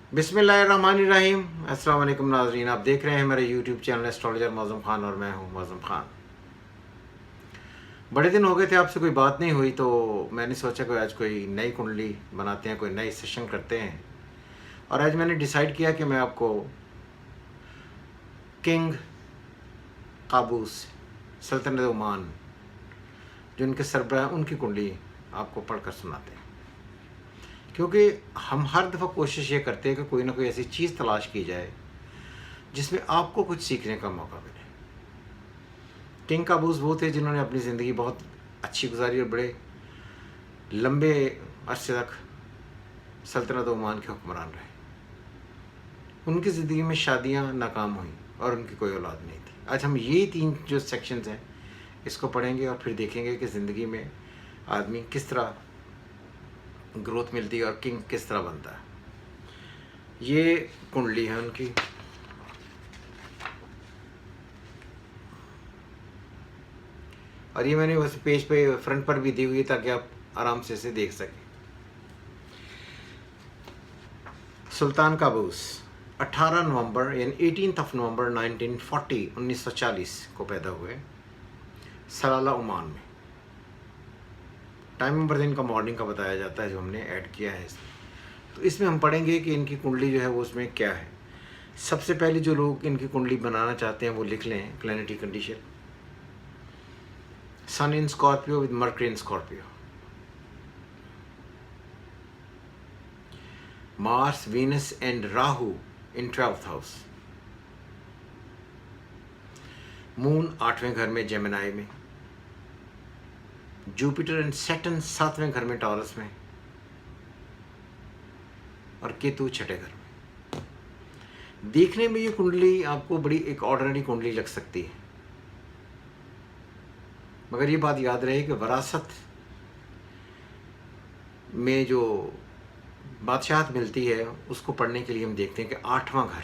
बिस्मिल्लाहिर्रहमानिर्रहीम। अस्सलाम वालेकुम नाज़रीन, आप देख रहे हैं मेरे YouTube channel astrologer Mauzam Khan और मैं हूं मौज़म ख़ान। बड़े दिन हो गए थे आपसे कोई बात नहीं हुई, तो मैंने सोचा कि आज कोई नई कुंडली बनाते हैं, कोई नई सेशन करते हैं। और आज मैंने डिसाइड किया कि मैं आपको किंग काबूस सल्तनत ओमान जो उनके सरबराह उनकी कुंडली आपको पढ़कर सुनाते हैं, क्योंकि हम हर दफ़ा कोशिश ये करते हैं कि कोई ना कोई ऐसी चीज़ तलाश की जाए जिसमें आपको कुछ सीखने का मौका मिले। किंग काबूस वो थे जिन्होंने अपनी ज़िंदगी बहुत अच्छी गुजारी और बड़े लंबे अरसे तक सल्तनत ओमान के हुक्मरान रहे। उनकी ज़िंदगी में शादियां नाकाम हुई और उनकी कोई औलाद नहीं थी। आज हम ये 3 जो सेक्शंस हैं इसको पढ़ेंगे और फिर देखेंगे कि ज़िंदगी में आदमी किस तरह ग्रोथ मिलती है और किंग किस तरह बनता है। ये कुंडली है उनकी। और ये मैंने बस पेज पे फ्रंट पर भी दी हुई है ताकि आप आराम से इसे देख सकें। सुल्तान काबूस 18 नवंबर यानी 18 नवंबर 1940 को पैदा हुए सलाला ओमान में। टाइम नंबर इनका मॉर्निंग का बताया जाता है जो हमने ऐड किया है इसमें। तो इसमें हम पढ़ेंगे कि इनकी कुंडली जो है वो उसमें क्या है। सबसे पहले जो लोग इनकी कुंडली बनाना चाहते हैं वो लिख लें planetary condition. Sun in Scorpio with Mercury in Scorpio, Mars Venus and Rahu in 12th house, moon 8वें घर में जेमिनाई में, जुपिटर एंड सैटर्न 7वें घर में टॉरस में, और केतु 6ठे घर में। देखने में ये कुंडली आपको बड़ी एक ऑर्डिनरी कुंडली लग सकती है, मगर ये बात याद रहे कि वरासत में जो बादशाहत मिलती है उसको पढ़ने के लिए हम देखते हैं कि 8वां घर,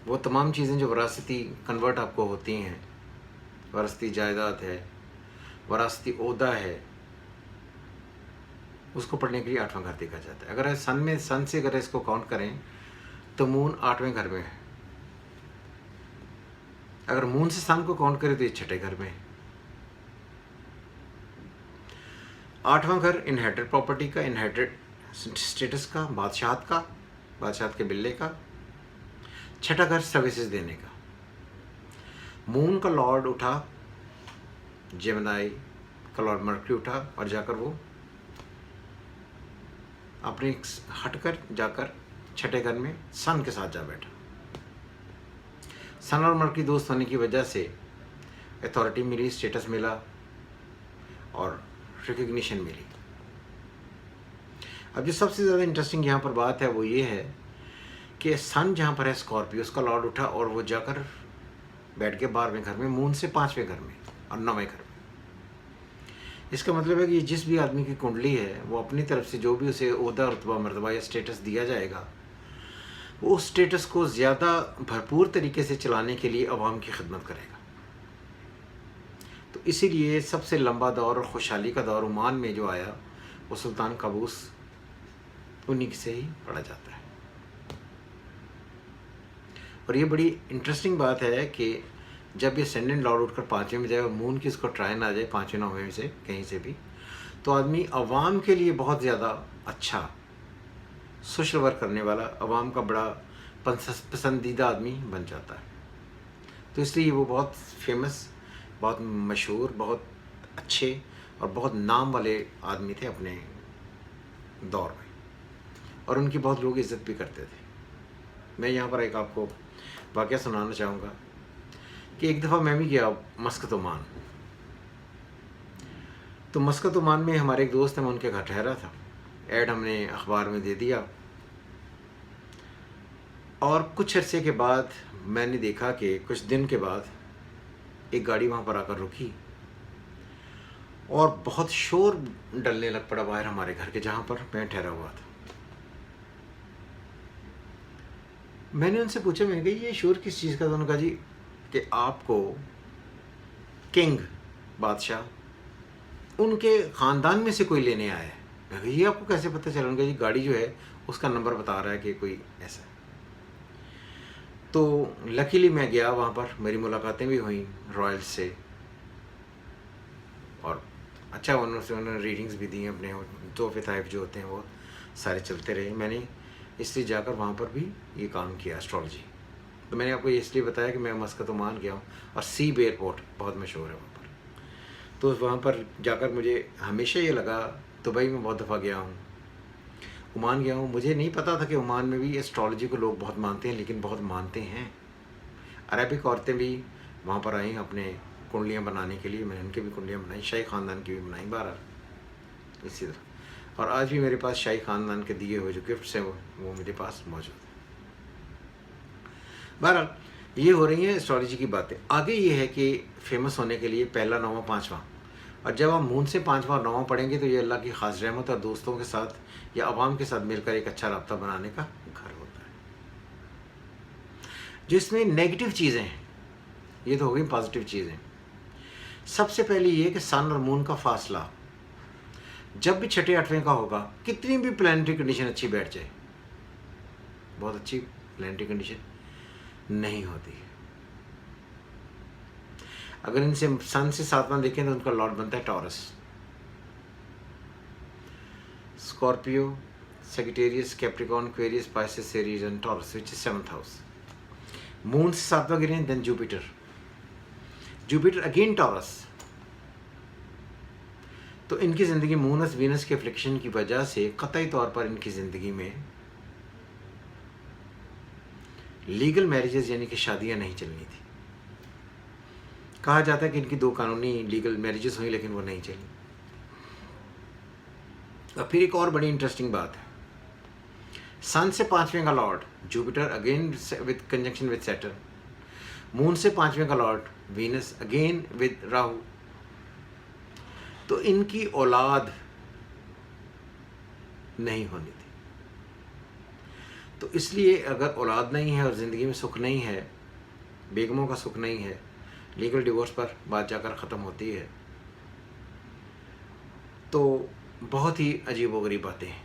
वो तमाम चीज़ें जो वरासती कन्वर्ट आपको होती हैं, वरासती जायदाद है, वरासती ओहदा है, उसको पढ़ने के लिए 8वां घर देखा जाता है। अगर सन से अगर इसको काउंट करें तो मून 8वें घर में है। अगर मून से सन को काउंट करें तो ये 6ठे घर में है। 8वां घर इनहेरिटेड प्रॉपर्टी का, इनहेरिटेड स्टेटस का, बादशाहत के बिल्ले का। 6ठा घर सर्विसेज देने का। मून का लॉर्ड उठा जेमिनाई का लॉर्ड मर्क्यूरी उठा और जाकर वो अपने हटकर जाकर 6ठे घर में सन के साथ जा बैठा। सन और मर्क्यूरी दोस्त होने की वजह से अथॉरिटी मिली, स्टेटस मिला और रिकग्निशन मिली। अब जो सबसे ज़्यादा इंटरेस्टिंग यहाँ पर बात है वो ये है कि सन जहाँ पर है स्कॉर्पियो, उसका लॉर्ड उठा और वो जाकर बैठ के 12वें घर में, मून से 5वें घर में और 9वें घर में। इसका मतलब है कि जिस भी आदमी की कुंडली है वो अपनी तरफ से जो भी उसे ओहदा, रुतबा, मर्तबा या स्टेटस दिया जाएगा वो उस स्टेटस को ज़्यादा भरपूर तरीके से चलाने के लिए अवाम की खिदमत करेगा। तो इसीलिए सबसे लंबा दौर और खुशहाली का दौर ओमान में जो आया वो सुल्तान काबूस उन्हीं से ही पढ़ा जाता है। और ये बड़ी इंटरेस्टिंग बात है कि जब ये सेंडेंट लॉर्ड उठकर 5वें में जाए और मून की इसको ट्राइन आ जाए 5वें 9वें में से कहीं से भी, तो आदमी अवाम के लिए बहुत ज़्यादा अच्छा सोशल वर्क करने वाला, अवाम का बड़ा पसंदीदा आदमी बन जाता है। तो इसलिए वो बहुत फेमस, बहुत मशहूर, बहुत अच्छे और बहुत नाम वाले आदमी थे अपने दौर में, और उनकी बहुत लोग इज़्ज़त भी करते थे। मैं यहाँ पर एक आपको वाक़या सुनाना चाहूँगा कि एक दफ़ा मैं भी गया मस्कत ओमान। तो मस्कत ओमान में हमारे एक दोस्त हैं, मैं उनके घर ठहरा था। ऐड हमने अखबार में दे दिया और कुछ अरसे के बाद मैंने देखा कि कुछ दिन के बाद एक गाड़ी वहाँ पर आकर रुकी और बहुत शोर डलने लग पड़ा बाहर हमारे घर के, जहाँ पर मैं ठहरा हुआ था। मैंने उनसे पूछा, मैंने कहा ये शोर किस चीज़ का? तो उन्होंने कहा जी कि आपको किंग बादशाह उनके ख़ानदान में से कोई लेने आया है। मैं कहा ये आपको कैसे पता चला? उनका जी गाड़ी जो है उसका नंबर बता रहा है कि कोई ऐसा है। तो लकीली मैं गया वहाँ पर, मेरी मुलाकातें भी हुई रॉयल्स से, और अच्छा उन्होंने रीडिंग्स भी दी हैं अपने, तोहफे तहफ़ जो होते हैं वो सारे चलते रहे। मैंने इसलिए जाकर वहाँ पर भी ये काम किया एस्ट्रोलॉजी। तो मैंने आपको ये इसलिए बताया कि मैं मस्कत ओमान गया हूँ, और सीब एयरपोर्ट बहुत मशहूर है वहाँ पर। तो वहाँ पर जाकर मुझे हमेशा ये लगा, दुबई में बहुत दफ़ा गया हूँ, ओमान गया हूँ, मुझे नहीं पता था कि ओमान में भी एस्ट्रोलॉजी को लोग बहुत मानते हैं, लेकिन बहुत मानते हैं। अरबिक औरतें भी वहाँ पर आई अपने कुंडलियाँ बनाने के लिए, मैंने उनकी भी कुंडलियाँ बनाई, शाही ख़ानदान की भी बनाई, बहरहाल इसी तरह। और आज भी मेरे पास शाही ख़ानदान के दिए हुए जो गिफ्ट्स हैं वो मेरे पास मौजूद हैं। बहरहाल ये हो रही हैं एस्ट्रोलॉजी की बातें। आगे ये है कि फेमस होने के लिए पहला, नौवां, पाँचवां, और जब आप मून से पाँचवां और नौवां पढ़ेंगे तो ये अल्लाह की ख़ास रहमत और दोस्तों के साथ या आवाम के साथ मिलकर एक अच्छा रब्ता बनाने का घर होता है। जो इसमें नेगेटिव चीज़ें हैं, ये तो हो गई पॉजिटिव चीज़ें। सबसे पहले ये कि सन और मून का फासला जब भी छठे आठवें का होगा, कितनी भी प्लानिटरी कंडीशन अच्छी बैठ जाए, बहुत अच्छी प्लानिटरी कंडीशन नहीं होती। अगर इनसे सन से सातवां देखें तो उनका लॉर्ड बनता है Taurus, Scorpio, Sagittarius, Capricorn, Aquarius, Pisces, Aries and Taurus, which is 7th house. Moon से सातवां गिरे, then Jupiter, Jupiter again Taurus. तो इनकी ज़िंदगी मूनस वीनस के फ्लिक्शन की वजह से कतई तौर पर इनकी ज़िंदगी में लीगल मैरिजेस यानी कि शादियां नहीं चलनी थी। कहा जाता है कि इनकी 2 कानूनी लीगल मैरिजेस हुई, लेकिन वो नहीं चली। और फिर एक और बड़ी इंटरेस्टिंग बात है, सन से 5वें का Lord Jupiter again with conjunction with Saturn, moon से 5वें का Lord Venus again with Rahu. तो इनकी औलाद नहीं होनी थी। तो इसलिए अगर औलाद नहीं है और ज़िंदगी में सुख नहीं है, बेगमों का सुख नहीं है, लीगल डिवोर्स पर बात जाकर ख़त्म होती है। तो बहुत ही अजीबोगरीब बातें हैं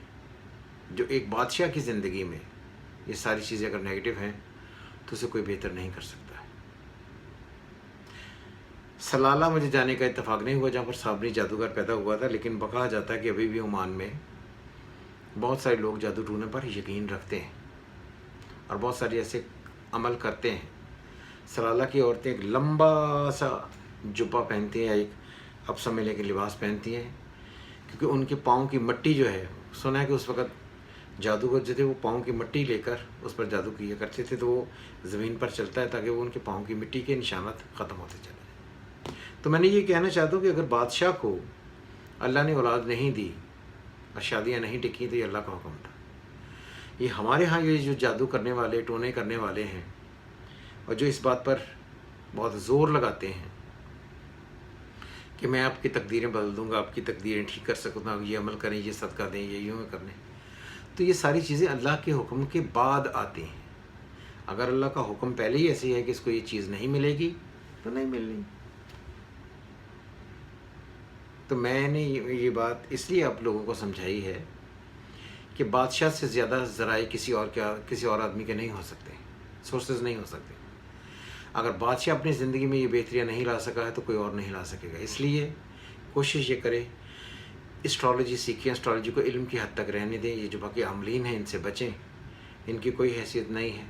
जो एक बादशाह की ज़िंदगी में, ये सारी चीज़ें अगर नेगेटिव हैं तो उसे कोई बेहतर नहीं कर सकता है। सलाला मुझे जाने का इत्तेफाक नहीं हुआ जहाँ पर साबरी जादूगर पैदा हुआ था, लेकिन कहा जाता है कि अभी भी ओमान में बहुत सारे लोग जादू टूने पर यकीन रखते हैं और बहुत सारे ऐसे अमल करते हैं। सलाला की औरतें एक लंबा सा जुब्बा पहनती हैं, एक अब समय के लिबास पहनती हैं, क्योंकि उनके पाँव की मिट्टी जो है, सुना है कि उस वक़्त जादूगर जो थे वो पाँव की मिट्टी लेकर उस पर जादू किया करते थे, तो वो ज़मीन पर चलता है ताकि वो उनके पाँव की मिट्टी के निशानात ख़त्म होते चले। तो मैंने ये कहना चाहता हूँ कि अगर बादशाह को अल्लाह ने औलाद नहीं दी और शादियाँ नहीं टिकी तो ये अल्लाह का हुक्म था। ये हमारे यहाँ ये जो जादू करने वाले, टोने करने वाले हैं और जो इस बात पर बहुत ज़ोर लगाते हैं कि मैं आपकी तकदीरें बदल दूंगा, आपकी तकदीरें ठीक कर सकूँगा, ये अमल करें, ये सदका दें, ये यूँ करने, तो ये सारी चीज़ें अल्लाह के हुक्म के बाद आती हैं। अगर अल्लाह का हुक्म पहले ही ऐसी है कि इसको ये चीज़ नहीं मिलेगी तो नहीं मिलनी। तो मैंने ये बात इसलिए आप लोगों को समझाई है कि बादशाह से ज़्यादा ज़राए किसी और आदमी के नहीं हो सकते, सोर्सेज नहीं हो सकते। अगर बादशाह अपनी ज़िंदगी में ये बेहतरियाँ नहीं ला सका है तो कोई और नहीं ला सकेगा। इसलिए कोशिश ये करें, एस्ट्रोलॉजी सीखें, एस्ट्रोलॉजी को इल्म की हद तक रहने दें। ये जो बाकी अमलीन हैं इनसे बचें, इनकी कोई हैसियत नहीं है,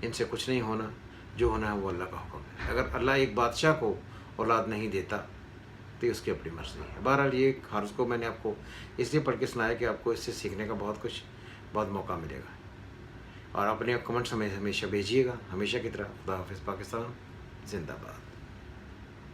इनसे कुछ नहीं होना, जो होना है वो अल्लाह का हुक्म है। अगर अल्लाह एक बादशाह को औलाद नहीं देता तो ये उसकी अपनी मर्ज़ी है। बहरहाल ये हर्ज़ को मैंने आपको इसलिए पढ़ के सुनाया कि आपको इससे सीखने का बहुत मौका मिलेगा। और अपने कमेंट्स हमें हमेशा भेजिएगा, हमेशा की तरह। खुदा हाफ़िज़। पाकिस्तान जिंदाबाद।